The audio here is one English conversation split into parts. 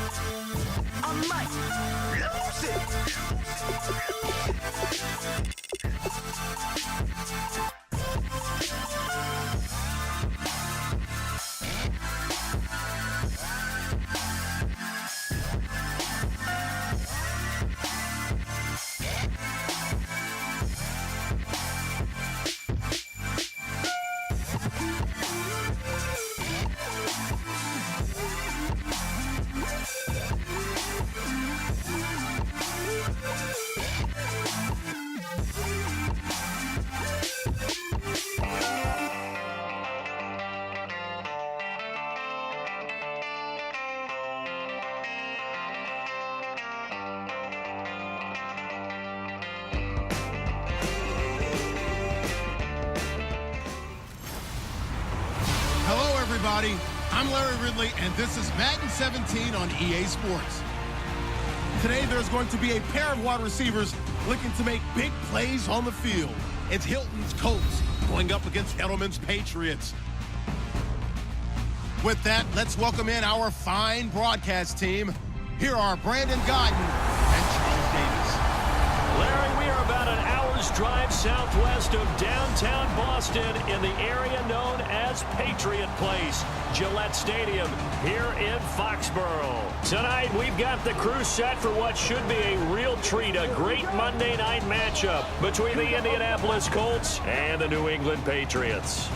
I might lose it. Hello, everybody. I'm Larry Ridley, and this is Madden 17 on EA Sports. Today, there's going to be a pair of wide receivers looking to make big plays on the field. It's Hilton's Colts going up against Edelman's Patriots. With that, let's welcome in our fine broadcast team. Here are Brandon Godden and Charles Davis. Larry, we are about an hour's drive southwest of downtown Boston in the area known as Patriot Place, Gillette Stadium, here in Foxborough. Tonight, we've got the crew set for what should be a real treat, a great Monday night matchup between the Indianapolis Colts and the New England Patriots.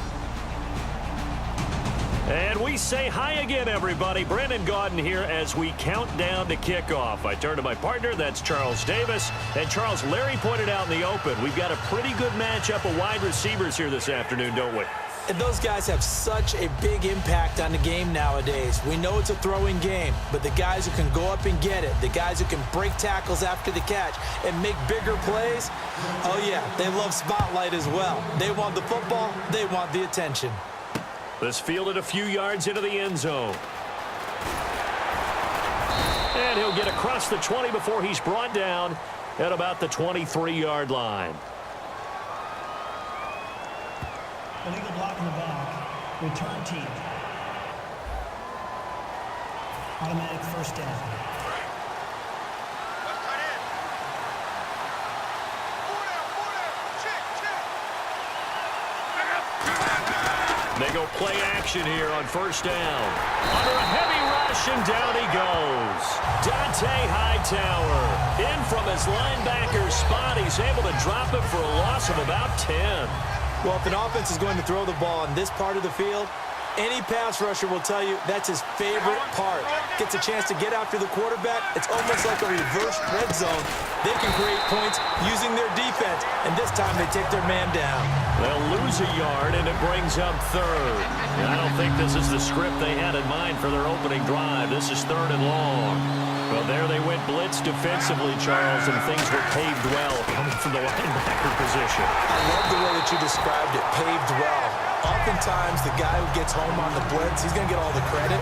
And we say hi again, everybody. Brandon Gaudin here as we count down to kickoff. I turn to my partner, that's Charles Davis. And Charles, Larry pointed out in the open, we've got a pretty good matchup of wide receivers here this afternoon, don't we? And those guys have such a big impact on the game nowadays. We know it's a throwing game, but the guys who can go up and get it, the guys who can break tackles after the catch and make bigger plays, oh yeah, they love spotlight as well. They want the football, they want the attention. This fielded a few yards into the end zone. And he'll get across the 20 before he's brought down at about the 23-yard line. Illegal block in the back. Return team. Automatic first down. They go play action here on first down. Under a heavy rush, and down he goes. Dante Hightower in from his linebacker spot. He's able to drop it for a loss of about 10. Well, if an offense is going to throw the ball in this part of the field, any pass rusher will tell you that's his favorite part. Gets a chance to get after the quarterback. It's almost like a reverse red zone. They can create points using their defense, and this time they take their man down. They'll lose a yard, and it brings up third. I don't think this is the script they had in mind for their opening drive. This is third and long. Well, there they went blitz defensively, Charles, and things were paved well coming from the linebacker position. I love the way that you described it, paved well. Oftentimes, the guy who gets home on the blitz, he's going to get all the credit,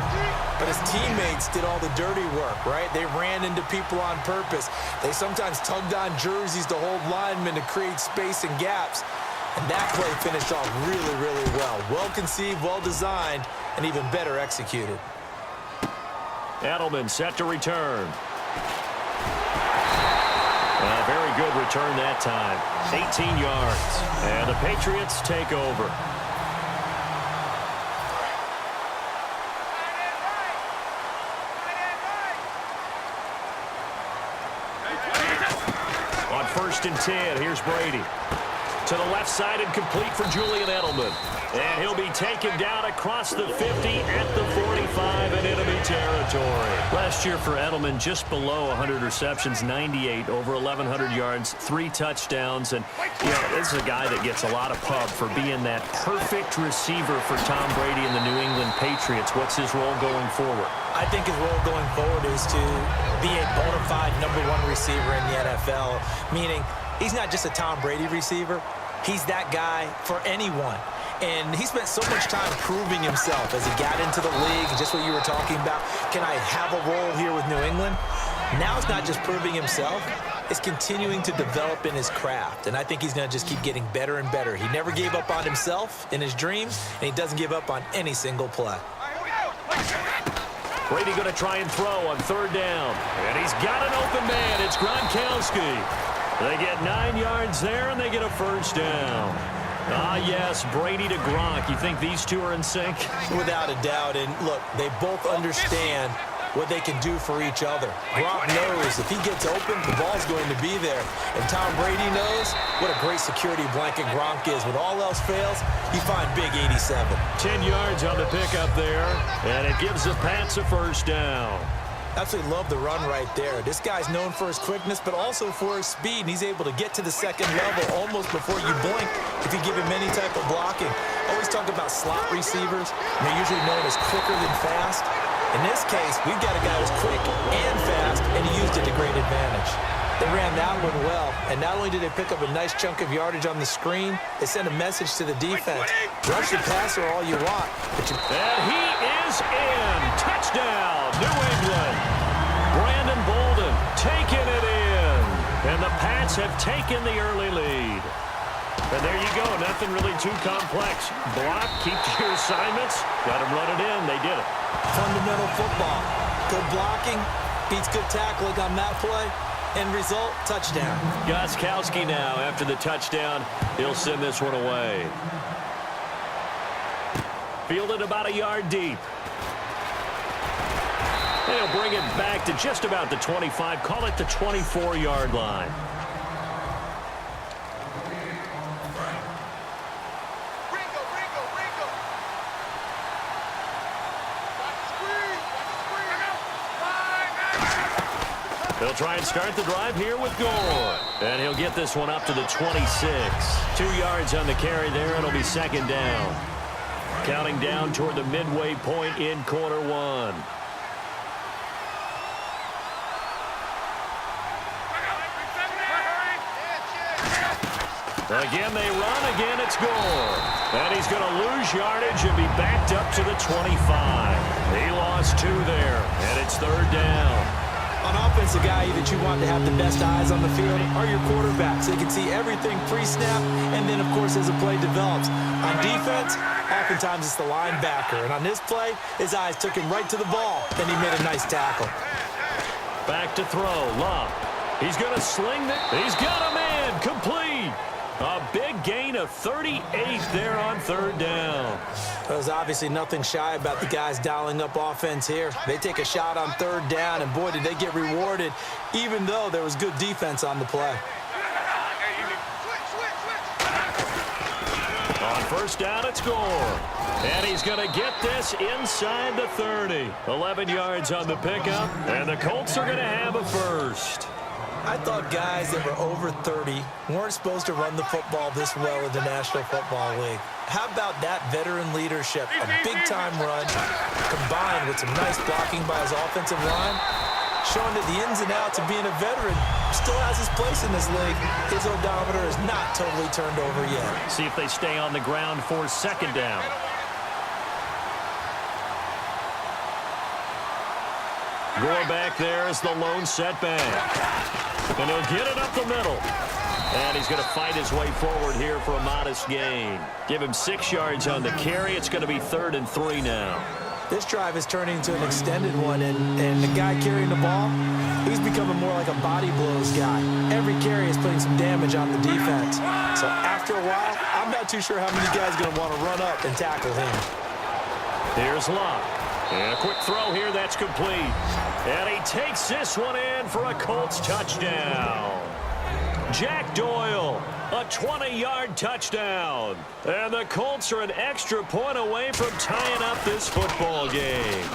but his teammates did all the dirty work, right? They ran into people on purpose. They sometimes tugged on jerseys to hold linemen to create space and gaps, and that play finished off really, really well. Well-conceived, well-designed, and even better executed. Edelman set to return. A very good return that time. 18 yards. And the Patriots take over. On 1st and 10, here's Brady. To the left side and complete for Julian Edelman. And he'll be taken down across the 50 at the 45 in enemy territory. Last year for Edelman, just below 100 receptions, 98, over 1,100 yards, 3 touchdowns. And, you know, this is a guy that gets a lot of pub for being that perfect receiver for Tom Brady and the New England Patriots. What's his role going forward? I think his role going forward is to be a bona fide #1 receiver in the NFL, meaning he's not just a Tom Brady receiver. He's that guy for anyone. And he spent so much time proving himself as he got into the league, just what you were talking about. Can I have a role here with New England? Now it's not just proving himself. It's continuing to develop in his craft. And I think he's going to just keep getting better and better. He never gave up on himself in his dreams, and he doesn't give up on any single play. Brady going to try and throw on third down. And he's got an open man. It's Gronkowski. They get 9 yards there, and they get a first down. Ah, yes, Brady to Gronk. You think these two are in sync? Without a doubt. And, look, they both understand what they can do for each other. Gronk knows if he gets open, the ball's going to be there. And Tom Brady knows what a great security blanket Gronk is. When all else fails, you find big 87. 10 yards on the pickup there, and it gives the Pats a first down. Absolutely love the run right there. This guy's known for his quickness, but also for his speed. And he's able to get to the second level almost before you blink if you give him any type of blocking. Always talk about slot receivers. They're usually known as quicker than fast. In this case, we've got a guy who's quick and fast, and he used it to great advantage. They ran that one well, and not only did they pick up a nice chunk of yardage on the screen, they sent a message to the defense. Rush the passer all you want. And he is in. Touchdown, New England. Brandon Bolden taking it in. And the Pats have taken the early lead. And there you go. Nothing really too complex. Block, keep your assignments. Got them run it in. They did it. Fundamental football. Good blocking beats good tackling on that play. End result, touchdown. Gostkowski now after the touchdown. He'll send this one away. Fielded about a yard deep. They'll bring it back to just about the 25. Call it the 24-yard line. They'll try and start the drive here with Gore. And he'll get this one up to the 26. 2 yards on the carry there. It'll be second down. Counting down toward the midway point in quarter one. Again, they run. Again, it's Gore. And he's going to lose yardage and be backed up to the 25. He lost 2 there, and it's third down. On offense, the guy that you want to have the best eyes on the field are your quarterbacks. They can see everything pre-snap, and then, of course, as the play develops. On defense, oftentimes it's the linebacker. And on this play, his eyes took him right to the ball, and he made a nice tackle. Back to throw. Love. He's going to sling it. He's got a man. Complete. A big gain of 38 there on third down. There's obviously nothing shy about the guys dialing up offense here. They take a shot on third down, and boy, did they get rewarded, even though there was good defense on the play. On first down, it's Gore. And he's going to get this inside the 30. 11 yards on the pickup, and the Colts are going to have a first. I thought guys that were over 30 weren't supposed to run the football this well in the National Football League. How about that veteran leadership? A big-time run combined with some nice blocking by his offensive line, showing that the ins and outs of being a veteran still has his place in this league. His odometer is not totally turned over yet. See if they stay on the ground for second down. Gore back there is the lone setback. And he'll get it up the middle. And he's going to fight his way forward here for a modest gain. Give him 6 yards on the carry. It's going to be 3rd and 3 now. This drive is turning into an extended one, and the guy carrying the ball, he's becoming more like a body blows guy. Every carry is putting some damage on the defense. So after a while, I'm not too sure how many guys are going to want to run up and tackle him. Here's Locke. And a quick throw here, that's complete. And he takes this one in for a Colts touchdown. Jack Doyle, a 20-yard touchdown. And the Colts are an extra point away from tying up this football game.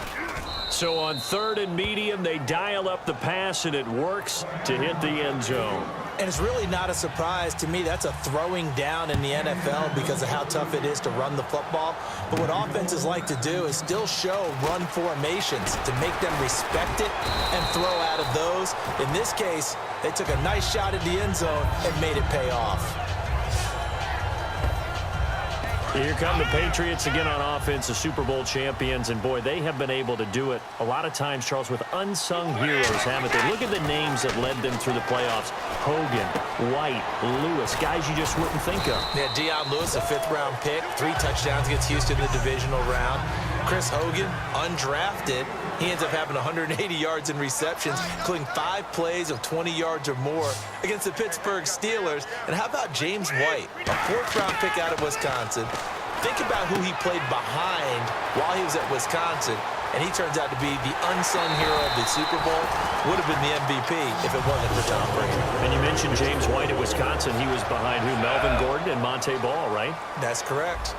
So on 3rd and medium, they dial up the pass, and it works to hit the end zone. And it's really not a surprise to me. That's a throwing down in the NFL because of how tough it is to run the football. But what offenses like to do is still show run formations to make them respect it and throw out of those. In this case, they took a nice shot at the end zone and made it pay off. Here come the Patriots again on offense, the Super Bowl champions, and boy, they have been able to do it a lot of times, Charles, with unsung heroes, haven't they? Look at the names that led them through the playoffs. Hogan, White, Lewis, guys you just wouldn't think of. Yeah, Deion Lewis, a 5th-round pick, 3 touchdowns against Houston in the divisional round. Chris Hogan, undrafted. He ends up having 180 yards in receptions, including 5 plays of 20 yards or more against the Pittsburgh Steelers. And how about James White, a 4th-round pick out of Wisconsin? Think about who he played behind while he was at Wisconsin, and he turns out to be the unsung hero of the Super Bowl. Would have been the MVP if it wasn't for Tom Brady. And you mentioned James White at Wisconsin. He was behind who? Melvin Gordon and Monte Ball, right? That's correct.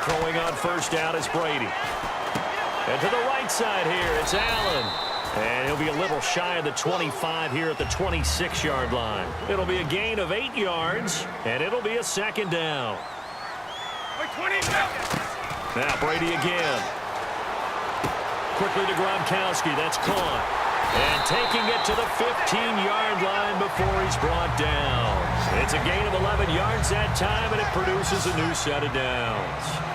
Throwing on first down is Brady. And to the right side here, it's Allen. And he'll be a little shy of the 25 here at the 26-yard line. It'll be a gain of 8 yards, and it'll be a 2nd down. Now Brady again. Quickly to Gronkowski. That's caught. And taking it to the 15-yard line before he's brought down. It's a gain of 11 yards that time, and it produces a new set of downs.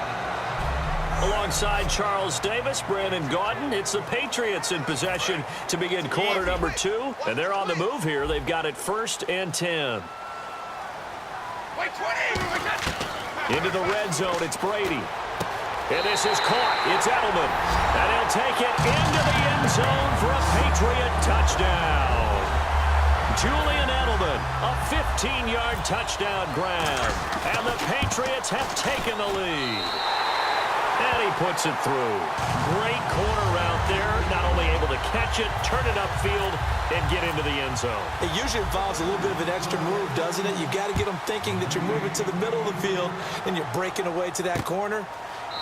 Alongside Charles Davis, Brandon Gaudin, it's the Patriots in possession to begin quarter number 2. And they're on the move here. They've got it 1st and 10. Into the red zone, it's Brady. And this is caught. It's Edelman. And he'll take it into the end zone for a Patriot touchdown. Julian Edelman, a 15-yard touchdown grab. And the Patriots have taken the lead. And he puts it through. Great corner route there. Not only able to catch it, turn it upfield, and get into the end zone. It usually involves a little bit of an extra move, doesn't it? You've got to get them thinking that you're moving to the middle of the field and you're breaking away to that corner.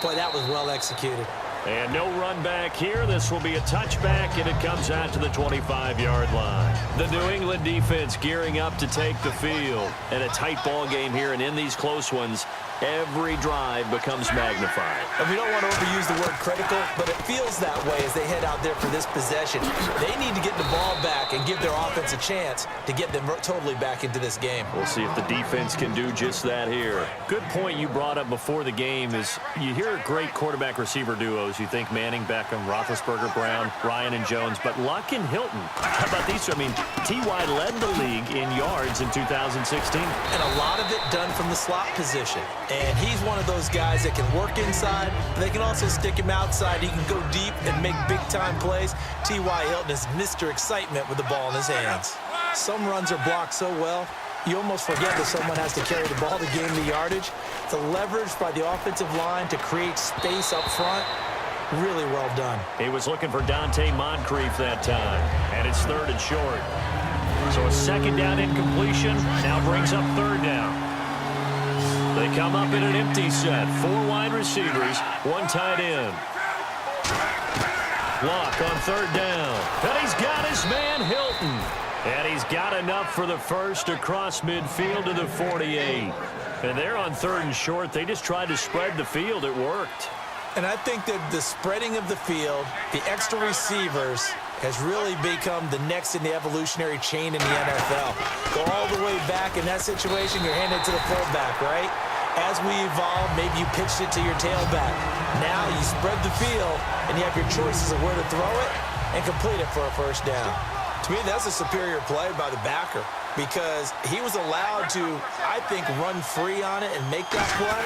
Boy, that was well executed. And no run back here. This will be a touchback, and it comes out to the 25-yard line. The New England defense gearing up to take the field. And a tight ball game here, and in these close ones, every drive becomes magnified. And we don't want to overuse the word critical, but it feels that way as they head out there for this possession. They need to get the ball back and give their offense a chance to get them totally back into this game. We'll see if the defense can do just that here. Good point you brought up before the game is you hear great quarterback-receiver duos. You think Manning, Beckham, Roethlisberger, Brown, Ryan, and Jones, but Luck and Hilton. How about these? I mean, T.Y. led the league in yards in 2016. And a lot of it done from the slot position. And he's one of those guys that can work inside, but they can also stick him outside. He can go deep and make big-time plays. T.Y. Hilton is Mr. Excitement with the ball in his hands. Some runs are blocked so well, you almost forget that someone has to carry the ball to gain the yardage. The leverage by the offensive line to create space up front, really well done. He was looking for Dante Moncrief that time, and it's 3rd and short. So a 2nd down incompletion now brings up 3rd down. They come up in an empty set. 4 wide receivers, 1 tight end. Luck on 3rd down. And he's got his man Hilton. And he's got enough for the first across midfield to the 48. And they're on 3rd and short. They just tried to spread the field. It worked. And I think that the spreading of the field, the extra receivers, has really become the next in the evolutionary chain in the NFL. Go all the way back in that situation, you're handed to the fullback, right? As we evolve, maybe you pitched it to your tailback. Now you spread the field, and you have your choices of where to throw it and complete it for a 1st down. To me, that's a superior play by the backer because he was allowed to, I think, run free on it and make that play.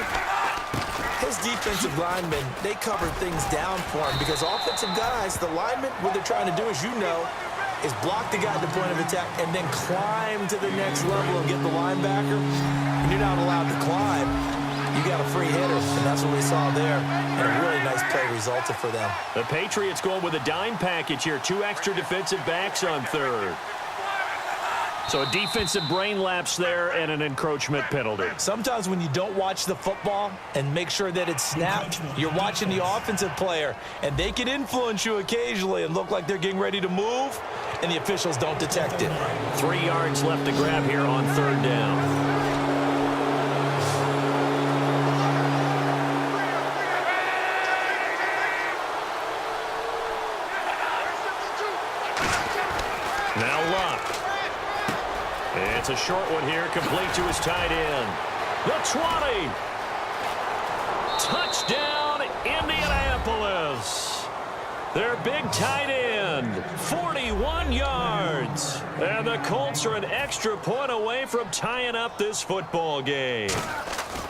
His defensive linemen, they covered things down for him because offensive guys, the linemen, what they're trying to do, as you know, is block the guy at the point of attack and then climb to the next level and get the linebacker. When you're not allowed to climb, you got a free hitter, and that's what we saw there. And a really nice play resulted for them. The Patriots going with a dime package here. 2 extra defensive backs on 3rd. So a defensive brain lapse there and an encroachment penalty. Sometimes when you don't watch the football and make sure that it's snapped, you're watching the offensive player, and they can influence you occasionally and look like they're getting ready to move, and the officials don't detect it. 3 yards left to grab here on 3rd down. Now Luck. It's a short one here, complete to his tight end. The 20. Touchdown, Indianapolis. Their big tight end, 41 yards. And the Colts are an extra point away from tying up this football game.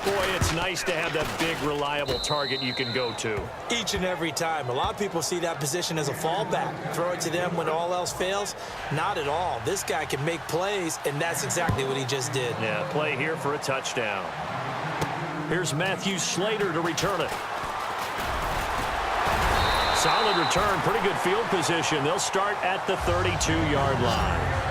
Boy, it's nice to have that big, reliable target you can go to. Each and every time. A lot of people see that position as a fallback. Throw it to them when all else fails. Not at all. This guy can make plays, and that's exactly what he just did. Yeah, play here for a touchdown. Here's Matthew Slater to return it. Solid return, pretty good field position. They'll start at the 32-yard line.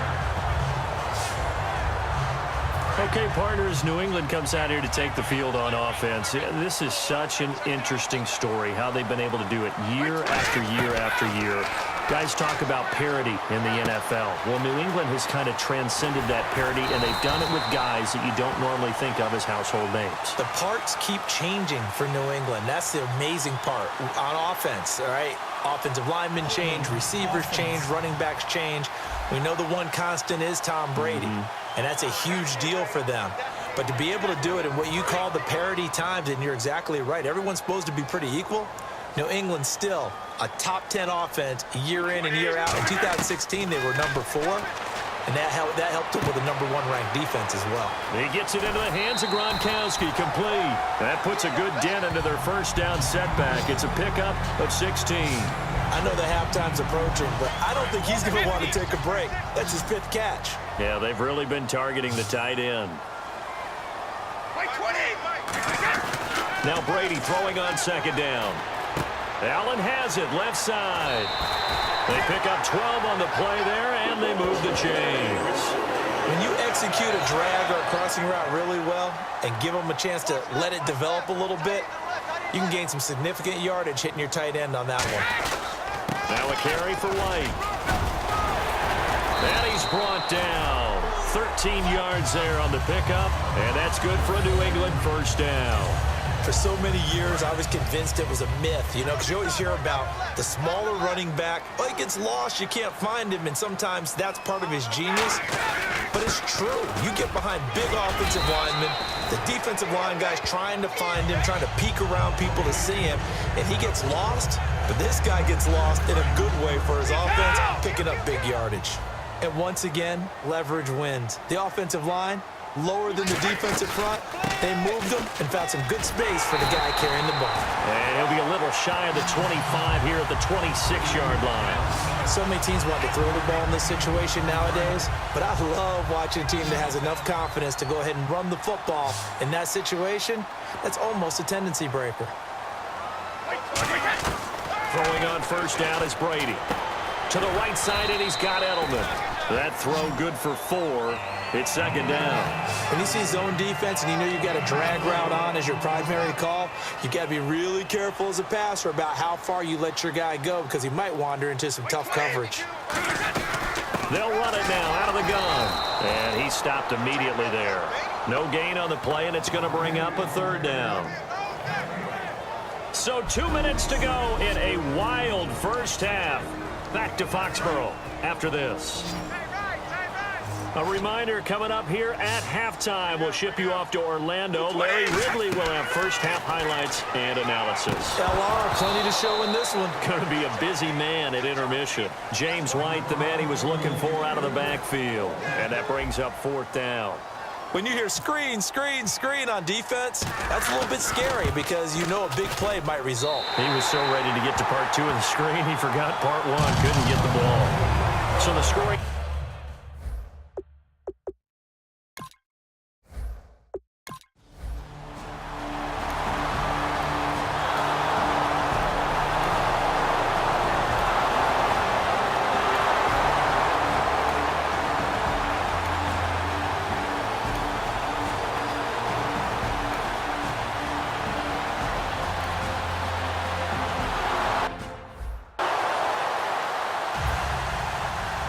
Okay, partners, New England comes out here to take the field on offense. This is such an interesting story, how they've been able to do it year after year after year. Guys talk about parity in the NFL. Well, New England has kind of transcended that parity, and they've done it with guys that you don't normally think of as household names. The parts keep changing for New England. That's the amazing part on offense, all right? Offensive linemen change, receivers change, running backs change. We know the one constant is Tom Brady, and that's a huge deal for them. But to be able to do it in what you call the parity times, and you're exactly right, everyone's supposed to be pretty equal. New England still a top 10 offense year in and year out. In 2016, they were number 4, and that helped them with a number 1 ranked defense as well. He gets it into the hands of Gronkowski, complete. That puts a good dent into their first down setback. It's a pickup of 16. I know the halftime's approaching, but I don't think he's going to want to take a break. That's his 5th catch. Yeah, they've really been targeting the tight end. Now Brady throwing on second down. Allen has it, left side. They pick up 12 on the play there, and they move the chains. When you execute a drag or a crossing route really well and give them a chance to let it develop a little bit, you can gain some significant yardage hitting your tight end on that one. Now a carry for White. And he's brought down. 13 yards there on the pickup, and that's good for a New England first down. For so many years, I was convinced it was a myth, you know, because you always hear about the smaller running back. Oh, he gets lost, you can't find him, and sometimes that's part of his genius. But it's true. You get behind big offensive linemen, the defensive line guys trying to find him, trying to peek around people to see him, and he gets lost. But this guy gets lost in a good way for his offense, picking up big yardage. And once again, leverage wins. The offensive line, lower than the defensive front. They moved them and found some good space for the guy carrying the ball. And he'll be a little shy of the 25 here at the 26-yard line. So many teams want to throw the ball in this situation nowadays, but I love watching a team that has enough confidence to go ahead and run the football in that situation. That's almost a tendency breaker. Throwing on first down is Brady. To the right side, and he's got Edelman. That throw good for 4. It's second down. When you see zone defense and you know you've got a drag route on as your primary call, you've got to be really careful as a passer about how far you let your guy go because he might wander into some tough coverage. They'll run it now out of the gun. And he stopped immediately there. No gain on the play, and it's going to bring up a third down. So 2 minutes to go in a wild first half. Back to Foxborough after this. A reminder coming up here at halftime. We'll ship you off to Orlando. Larry Ridley will have first half highlights and analysis. LR, plenty to show in this one. Going to be a busy man at intermission. James White, the man he was looking for out of the backfield. And that brings up fourth down. When you hear screen, screen, screen on defense, that's a little bit scary because you know a big play might result. He was so ready to get to part 2 of the screen, he forgot part 1, couldn't get the ball. So the scoring...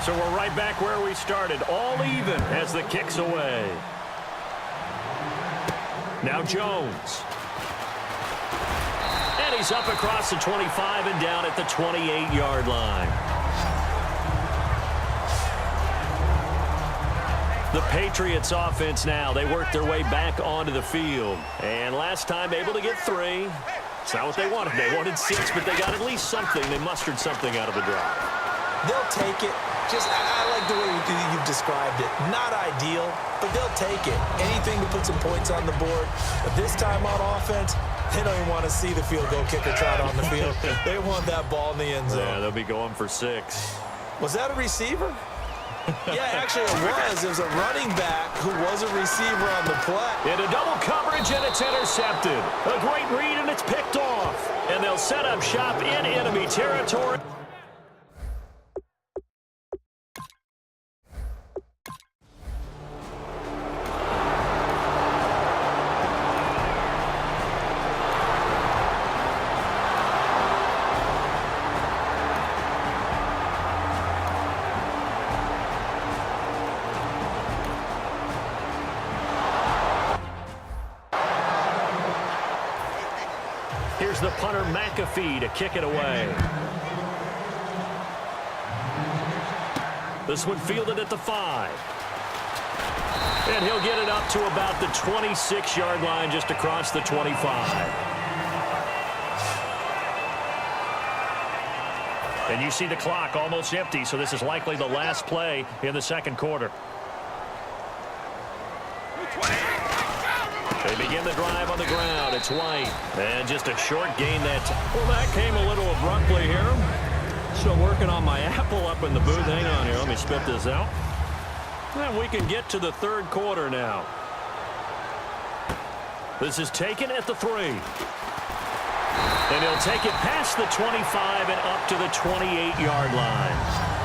So we're right back where we started, all even as the kick's away. Now Jones. And he's up across the 25 and down at the 28-yard line. The Patriots offense now, they work their way back onto the field. And last time able to get 3. It's not what they wanted. They wanted 6, but they got at least something. They mustered something out of the drive. They'll take it. I like the way you've described it. Not ideal, but they'll take it. Anything to put some points on the board. But this time on offense, they don't even want to see the field goal kicker trot on the field. They want that ball in the end zone. Yeah, they'll be going for 6. Was that a receiver? Yeah, actually it was. It was a running back who was a receiver on the play. Into double coverage, and it's intercepted. A great read, and it's picked off. And they'll set up shop in enemy territory. Here's the punter, McAfee, to kick it away. This one fielded at the 5. And he'll get it up to about the 26-yard line, just across the 25. And you see the clock almost empty, so this is likely the last play in the second quarter. They begin the drive on the ground. It's White. And just a short gain that. Well, that came a little abruptly here. Still working on my apple up in the booth. Hang on here. Let me spit this out. And we can get to the third quarter now. This is taken at the 3. And he'll take it past the 25 and up to the 28-yard line.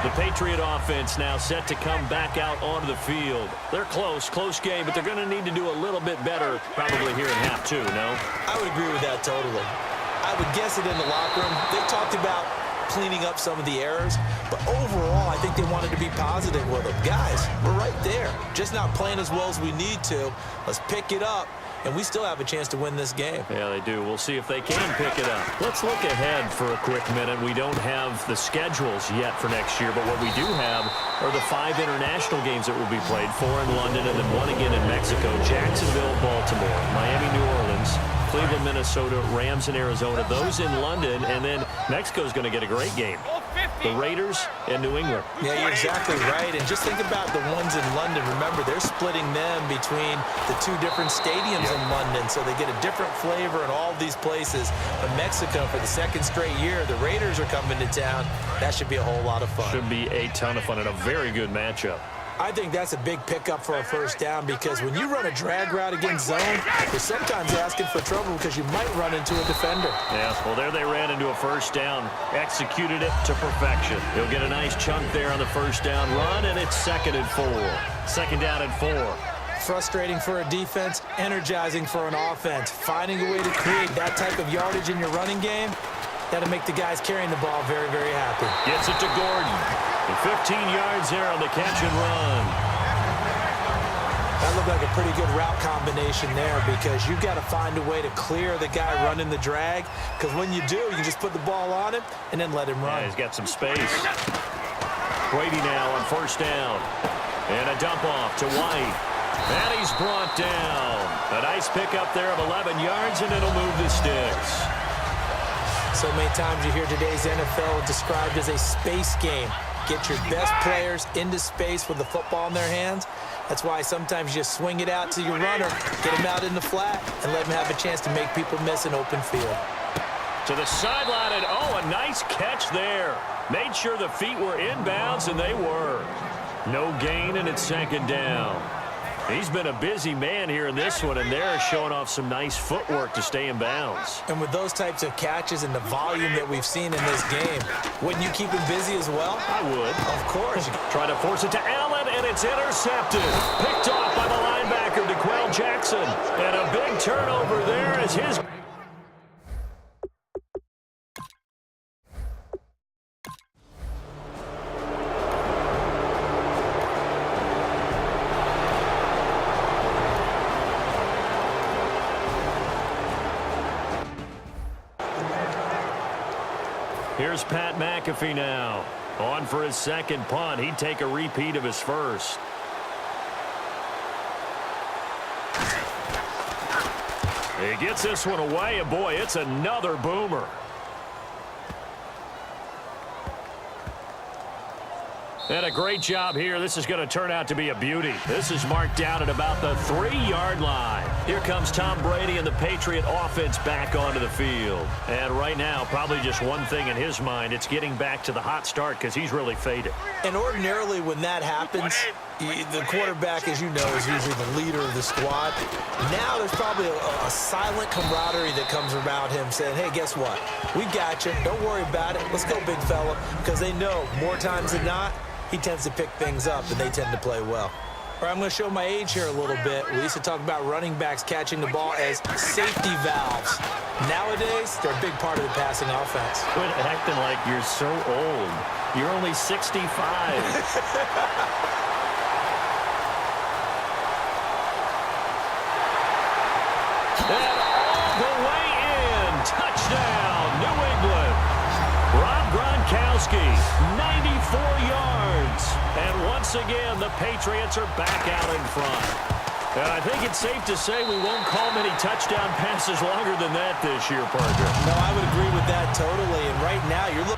The Patriot offense now set to come back out onto the field. They're close game, but they're going to need to do a little bit better probably here in half 2, no? I would agree with that totally. I would guess it in the locker room. They talked about cleaning up some of the errors, but overall, I think they wanted to be positive with them. Guys, we're right there. Just not playing as well as we need to. Let's pick it up. And we still have a chance to win this game. Yeah, they do. We'll see if they can pick it up. Let's look ahead for a quick minute. We don't have the schedules yet for next year, but what we do have are the 5 international games that will be played, 4 in London and then 1 again in Mexico, Jacksonville, Baltimore, Miami, New Orleans, Cleveland, Minnesota, Rams, and Arizona. Those in London, and then Mexico's going to get a great game. The Raiders and New England. Yeah, you're exactly right. And just think about the ones in London. Remember, they're splitting them between the 2 different stadiums in London, so they get a different flavor in all these places. But Mexico, for the 2nd straight year, the Raiders are coming to town. That should be a whole lot of fun. Should be a ton of fun and a very good matchup. I think that's a big pickup for a first down because when you run a drag route against zone, you're sometimes asking for trouble because you might run into a defender. Yeah, well, there they ran into a first down, executed it to perfection. He'll get a nice chunk there on the first down run, and it's 2nd and 4. 2nd down and 4. Frustrating for a defense, energizing for an offense. Finding a way to create that type of yardage in your running game, that'll make the guys carrying the ball very, very happy. Gets it to Gordon. And 15 yards there on the catch and run. That looked like a pretty good route combination there because you've got to find a way to clear the guy running the drag because when you do, you can just put the ball on him and then let him run. Yeah, he's got some space. Brady now on first down. And a dump off to White. And he's brought down. A nice pickup there of 11 yards, and it'll move the sticks. So many times you hear today's NFL described as a space game. Get your best players into space with the football in their hands. That's why sometimes you just swing it out to your runner, get him out in the flat, and let him have a chance to make people miss an open field. To the sideline, and oh, a nice catch there. Made sure the feet were inbounds, and they were. No gain, and it's 2nd down. He's been a busy man here in this one, and they're showing off some nice footwork to stay in bounds. And with those types of catches and the volume that we've seen in this game, wouldn't you keep him busy as well? I would. Of course. Try to force it to Allen, and it's intercepted. Picked off by the linebacker, DeQuell Jackson. And a big turnover there as his... Here's Pat McAfee now. On for his 2nd punt. He'd take a repeat of his first. He gets this one away, and boy, it's another boomer. And a great job here. This is going to turn out to be a beauty. This is marked down at about the 3-yard line. Here comes Tom Brady and the Patriot offense back onto the field. And right now, probably just one thing in his mind. It's getting back to the hot start because he's really faded. And ordinarily when that happens, the quarterback, as you know, is usually the leader of the squad. Now there's probably a silent camaraderie that comes around him saying, hey, guess what? We got you. Don't worry about it. Let's go, big fella. Because they know more times than not, he tends to pick things up, and they tend to play well. All right, I'm going to show my age here a little bit. We used to talk about running backs catching the ball as safety valves. Nowadays, they're a big part of the passing offense. Quit acting like you're so old. You're only 65. And all the way in. Touchdown, New England. Rob Gronkowski, 94 yards. And once again, the Patriots are back out in front. And I think it's safe to say we won't call many touchdown passes longer than that this year, Parker. No, I would agree with that totally. And right now, you're looking.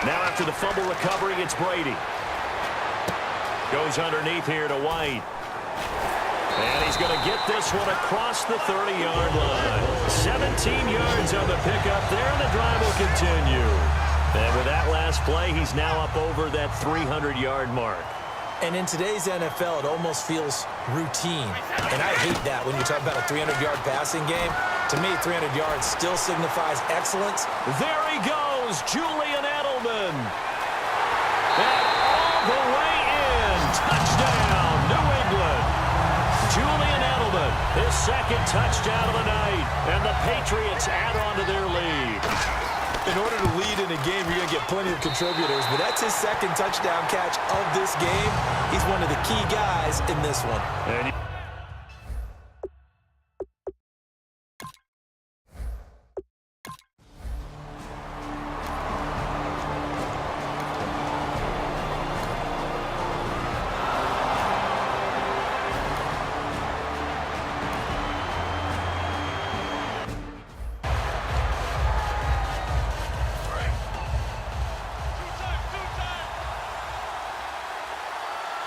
Now after the fumble recovery, it's Brady. Goes underneath here to White. And he's going to get this one across the 30-yard line. 17 yards on the pickup there, and the drive will continue. And with that last play, he's now up over that 300-yard mark. And in today's NFL, it almost feels routine. And I hate that when you talk about a 300-yard passing game. To me, 300 yards still signifies excellence. There he goes, Julian Edelman. And all the way in. Touchdown, New England. Julian Edelman, his second touchdown of the night. And the Patriots add on to their lead. In order to lead in a game, you're going to get plenty of contributors, but that's his second touchdown catch of this game. He's one of the key guys in this one. And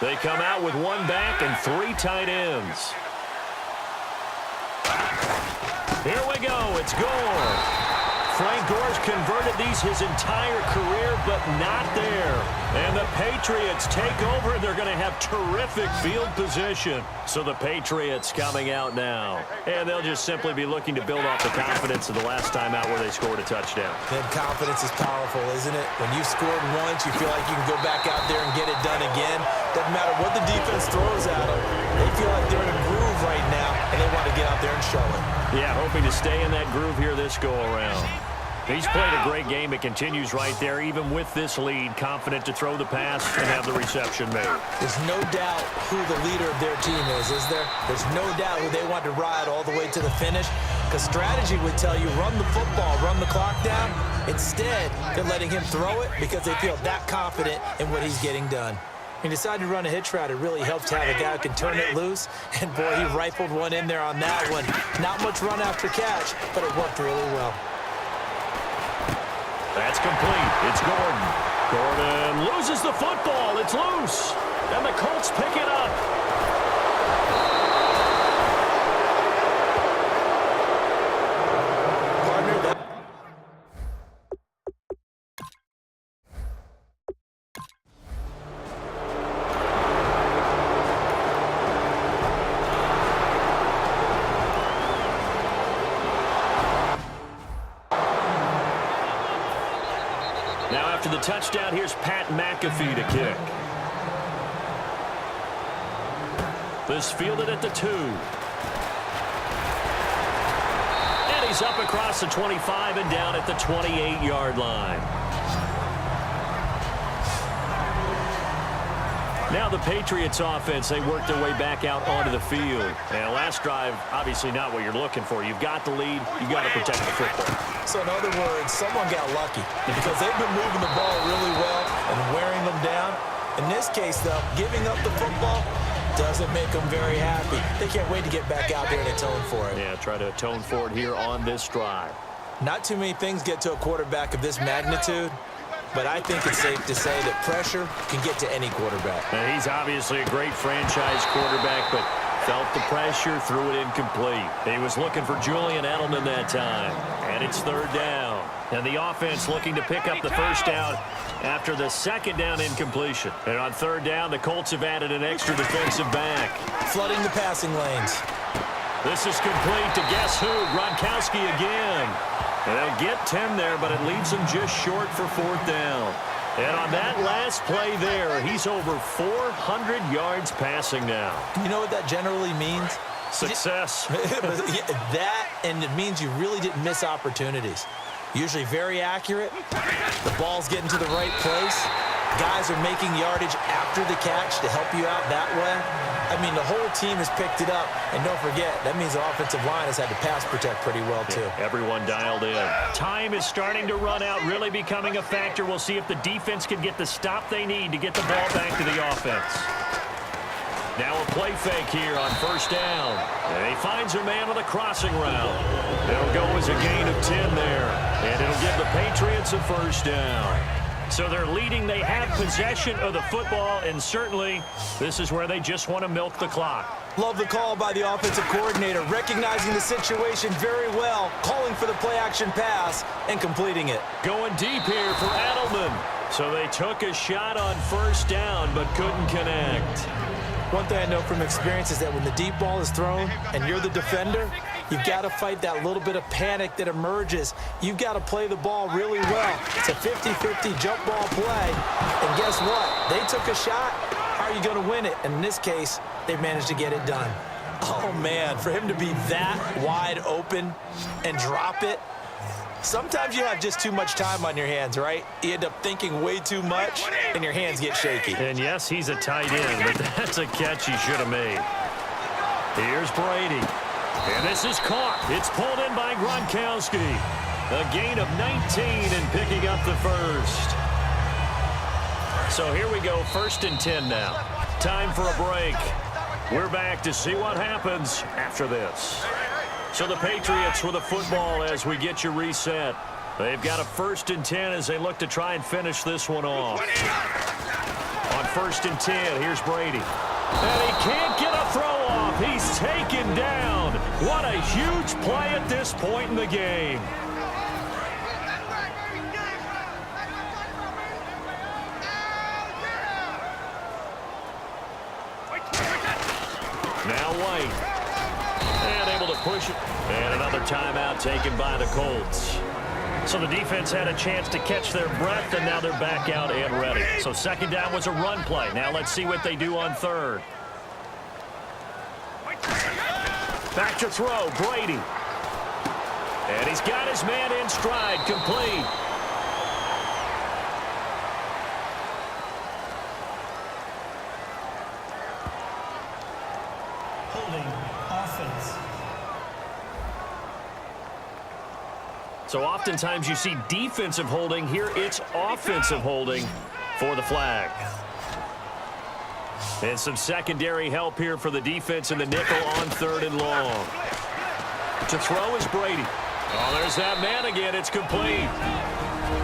they come out with one back and 3 tight ends. Here we go. It's Gore. Frank Gore's converted these his entire career, but not there. And the Patriots take over. They're going to have terrific field position. So the Patriots coming out now. And they'll just simply be looking to build off the confidence of the last time out where they scored a touchdown. And confidence is powerful, isn't it? When you've scored once, you feel like you can go back out there and get it done again. Doesn't matter what the defense throws at them. They feel like they're in a groove right now, and they want to get out there and show it. Yeah, hoping to stay in that groove here this go-around. He's played a great game. It continues right there, even with this lead, confident to throw the pass and have the reception made. There's no doubt who the leader of their team is there? There's no doubt who they want to ride all the way to the finish, because strategy would tell you run the football, run the clock down. Instead, they're letting him throw it because they feel that confident in what he's getting done. He decided to run a hitch route. It really helped to have a guy who can turn it loose. And, boy, he rifled one in there on that one. Not much run after catch, but it worked really well. That's complete. It's Gordon. Gordon loses the football. It's loose. And the Colts pick it up. Now after the touchdown, here's Pat McAfee to kick. This fielded at the 2. And he's up across the 25 and down at the 28-yard line. Now the Patriots offense, they work their way back out onto the field. And last drive, obviously not what you're looking for. You've got the lead. You've got to protect the football. So in other words, someone got lucky because they've been moving the ball really well and wearing them down. In this case, though, giving up the football doesn't make them very happy. They can't wait to get back out there and atone for it. Yeah, try to atone for it here on this drive. Not too many things get to a quarterback of this magnitude, but I think it's safe to say that pressure can get to any quarterback. Now, he's obviously a great franchise quarterback, but felt the pressure, threw it incomplete. He was looking for Julian Edelman that time, and it's 3rd down. And the offense looking to pick up the 1st down after the 2nd down incompletion. And on 3rd down, the Colts have added an extra defensive back. Flooding the passing lanes. This is complete to guess who? Gronkowski again. And they'll get 10 there, but it leaves them just short for 4th down. And on that last play there, he's over 400 yards passing now. Do you know what that generally means? Success. That, and it means you really didn't miss opportunities. Usually very accurate. The ball's getting to the right place. Guys are making yardage after the catch to help you out that way. I mean, the whole team has picked it up. And don't forget, that means the offensive line has had to pass protect pretty well, too. Yeah, everyone dialed in. Time is starting to run out, really becoming a factor. We'll see if the defense can get the stop they need to get the ball back to the offense. Now a play fake here on 1st down. And he finds a man on the crossing route. It'll go as a gain of 10 there. And it'll give the Patriots a 1st down. So they're leading. They have possession of the football, and certainly this is where they just want to milk the clock. Love the call by the offensive coordinator, recognizing the situation very well, calling for the play-action pass and completing it. Going deep here for Edelman. So they took a shot on 1st down but couldn't connect. One thing I know from experience is that when the deep ball is thrown and you're the defender, you've got to fight that little bit of panic that emerges. You've got to play the ball really well. It's a 50-50 jump ball play. And guess what? They took a shot. How are you going to win it? And in this case, they managed to get it done. Oh, man, for him to be that wide open and drop it. Sometimes you have just too much time on your hands, right? You end up thinking way too much, and your hands get shaky. And yes, he's a tight end, but that's a catch he should have made. Here's Brady. And this is caught. It's pulled in by Gronkowski. A gain of 19 and picking up the 1st. So here we go, 1st and 10 now. Time for a break. We're back to see what happens after this. So the Patriots with a football as we get you reset. They've got a 1st and 10 as they look to try and finish this one off. On 1st and 10, here's Brady. And he can't get a throw off. He's taken down. What a huge play at this point in the game. Now White. And able to push it. And another timeout taken by the Colts. So the defense had a chance to catch their breath, and now they're back out and ready. So 2nd down was a run play. Now let's see what they do on 3rd. Back to throw, Brady. And he's got his man in stride, complete. Holding offense. So oftentimes you see defensive holding. Here it's offensive holding for the flag. And some secondary help here for the defense in the nickel on 3rd and long. To throw is Brady. Oh, there's that man again. It's complete.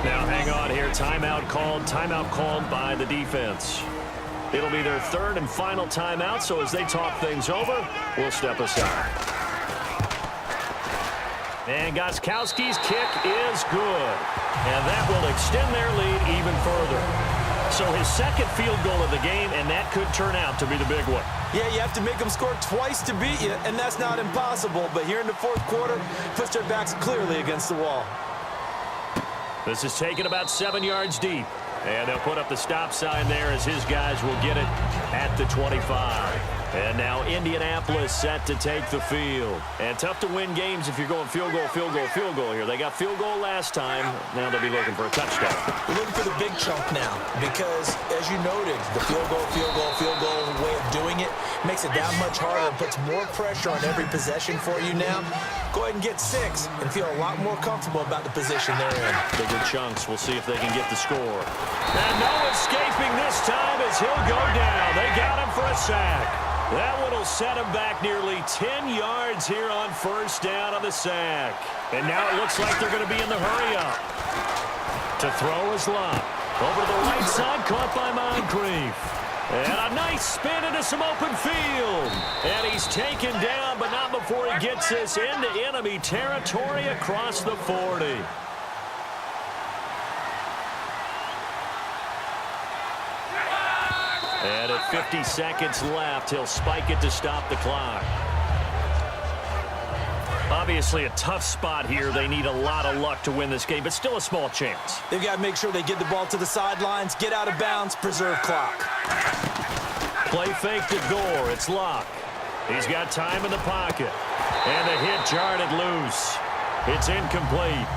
Now hang on here. Timeout called by the defense. It'll be their 3rd and final timeout, so as they talk things over, we'll step aside. And Gostkowski's kick is good. And that will extend their lead even further. So his 2nd field goal of the game, and that could turn out to be the big one. Yeah, you have to make them score twice to beat you, and that's not impossible. But here in the 4th quarter, push their backs clearly against the wall. This is taken about 7 yards deep. And they'll put up the stop sign there as his guys will get it at the 25. And now Indianapolis set to take the field. And tough to win games if you're going field goal, field goal, field goal here. They got field goal last time. Now they'll be looking for a touchdown. We're looking for the big chunk now because, as you noted, the field goal way of doing it makes it that much harder and puts more pressure on every possession for you now. Go ahead and get 6 and feel a lot more comfortable about the position they're in. Bigger chunks. We'll see if they can get the score. And no escaping this time as he'll go down. They got him for a sack. That one will set him back nearly 10 yards here on first down on the sack. And now it looks like they're going to be in the hurry-up. To throw is Locke. Over to the right side, caught by Moncrief. And a nice spin into some open field. And he's taken down, but not before he gets this into enemy territory across the 40. And at 50 seconds left, he'll spike it to stop the clock. Obviously a tough spot here. They need a lot of luck to win this game, but still a small chance. They've got to make sure they get the ball to the sidelines, get out of bounds, preserve clock. Play fake to Gore. It's Locke. He's got time in the pocket. And the hit jarred it loose. It's incomplete.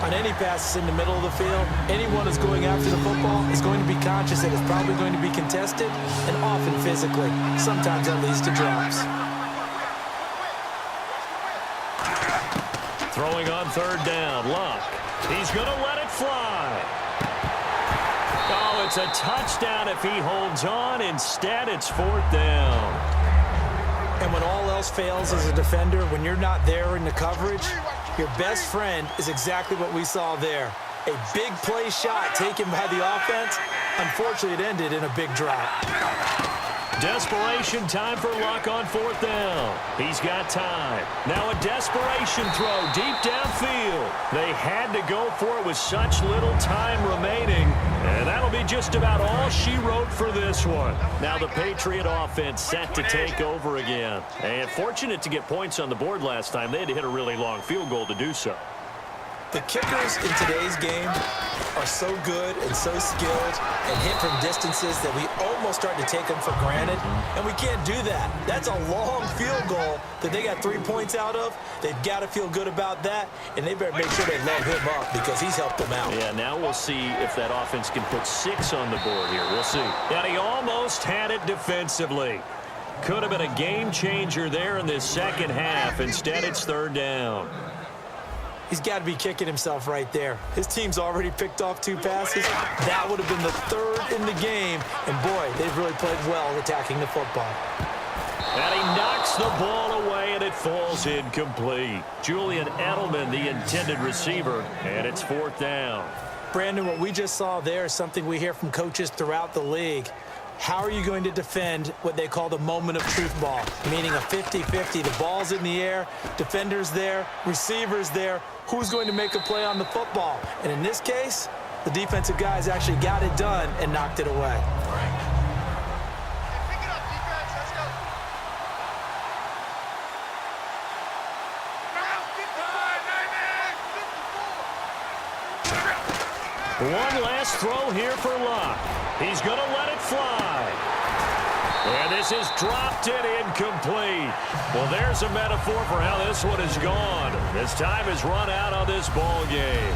On any passes in the middle of the field, anyone who's going after the football is going to be conscious that it's probably going to be contested and often physically. Sometimes that leads to drops. Throwing on third down, Locke. He's going to let it fly. Oh, it's a touchdown if he holds on. Instead, it's fourth down. And when all else fails as a defender, when you're not there in the coverage, your best friend is exactly what we saw there. A big play shot taken by the offense. Unfortunately, it ended in a big drop. Desperation time for Luck on fourth down. He's got time. Now a desperation throw deep downfield. They had to go for it with such little time remaining. And that'll be just about all she wrote for this one. Now the Patriot offense set to take over again. And fortunate to get points on the board last time. They had to hit a really long field goal to do so. The kickers in today's game are so good and so skilled and hit from distances that we almost start to take them for granted, and we can't do that. That's a long field goal that they got 3 points out of. They've got to feel good about that, and they better make sure they load him up because he's helped them out. Yeah, now we'll see if that offense can put 6 on the board here. We'll see. And he almost had it defensively. Could have been a game changer there in this second half. Instead, it's third down. He's got to be kicking himself right there. His team's already picked off 2 passes. That would have been the 3rd in the game. And, boy, they've really played well attacking the football. And he knocks the ball away, and it falls incomplete. Julian Edelman, the intended receiver, and it's fourth down. Brandon, what we just saw there is something we hear from coaches throughout the league. How are you going to defend what they call the moment of truth ball, meaning a 50-50? The ball's in the air, defender's there, receiver's there. Who's going to make a play on the football? And in this case, the defensive guys actually got it done and knocked it away. One last throw here for Locke. He's going to let it fly. And this is dropped it incomplete. Well, there's a metaphor for how this one is gone. This time has run out on this ball game.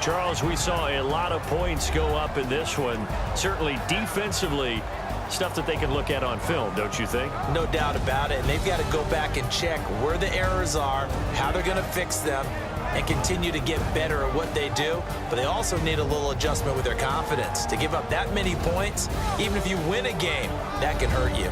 Charles, we saw a lot of points go up in this one. Certainly defensively, stuff that they can look at on film, don't you think? No doubt about it. And they've got to go back and check where the errors are, how they're going to fix them, and continue to get better at what they do. But they also need a little adjustment with their confidence. To give up that many points, even if you win a game, that can hurt you.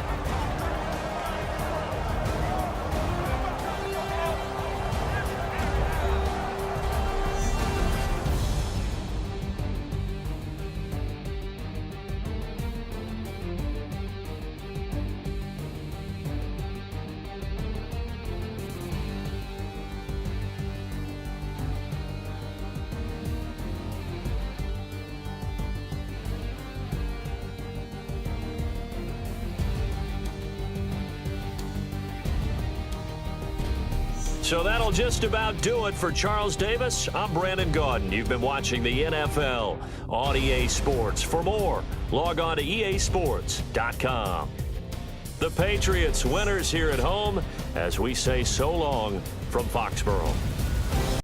So that'll just about do it for Charles Davis. I'm Brandon Gaudin. You've been watching the NFL on EA Sports. For more, log on to easports.com. The Patriots winners here at home as we say so long from Foxborough.